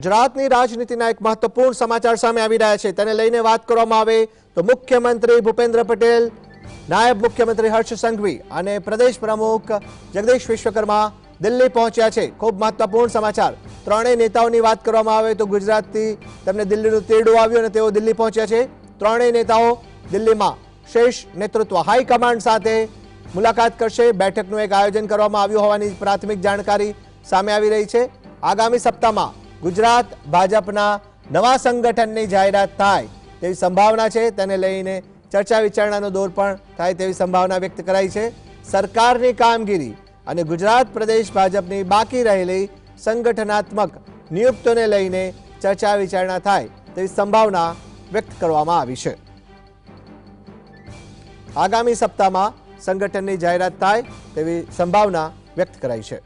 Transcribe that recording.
ગુજરાતની રાજનીતિના એક મહત્વપૂર્ણ સમાચાર સામે આવી રહ્યા છે, તેને લઈને વાત કરવામાં આવે તો મુખ્યમંત્રી ભૂપેન્દ્ર પટેલ, નાયબ મુખ્યમંત્રી હર્ષ સંઘવી અને પ્રદેશ પ્રમુખ જગદીશ વિશ્વકર્મા દિલ્હી પહોંચ્યા છે। ખૂબ મહત્વપૂર્ણ સમાચાર, ત્રણેય નેતાઓની વાત કરવામાં આવે તો ગુજરાતથી તેમને દિલ્હીનું તેડું આવ્યું અને તેઓ દિલ્હી પહોંચ્યા છે। ત્રણેય નેતાઓ દિલ્હીમાં શીર્ષ નેતૃત્વ હાઈકમાન્ડ સાથે મુલાકાત કરશે। બેઠકનું એક આયોજન કરવામાં આવ્યું હોવાની પ્રાથમિક જાણકારી સામે આવી રહી છે। આગામી સપ્તાહમાં ગુજરાત ભાજપના નવા સંગઠનની જાહેરાત થાય તેવી સંભાવના છે, તેને લઈને ચર્ચા વિચારણાનો દોર પણ થાય તેવી સંભાવના વ્યક્ત કરાઈ છે। સરકારની કામગીરી અને ગુજરાત પ્રદેશ ભાજપની બાકી રહેલી સંગઠનાત્મક નિયુક્તિઓને લઈને ચર્ચા વિચારણા થાય તેવી સંભાવના વ્યક્ત કરવામાં આવી છે। આગામી સપ્તાહમાં સંગઠનની જાહેરાત થાય તેવી સંભાવના વ્યક્ત કરાઈ છે।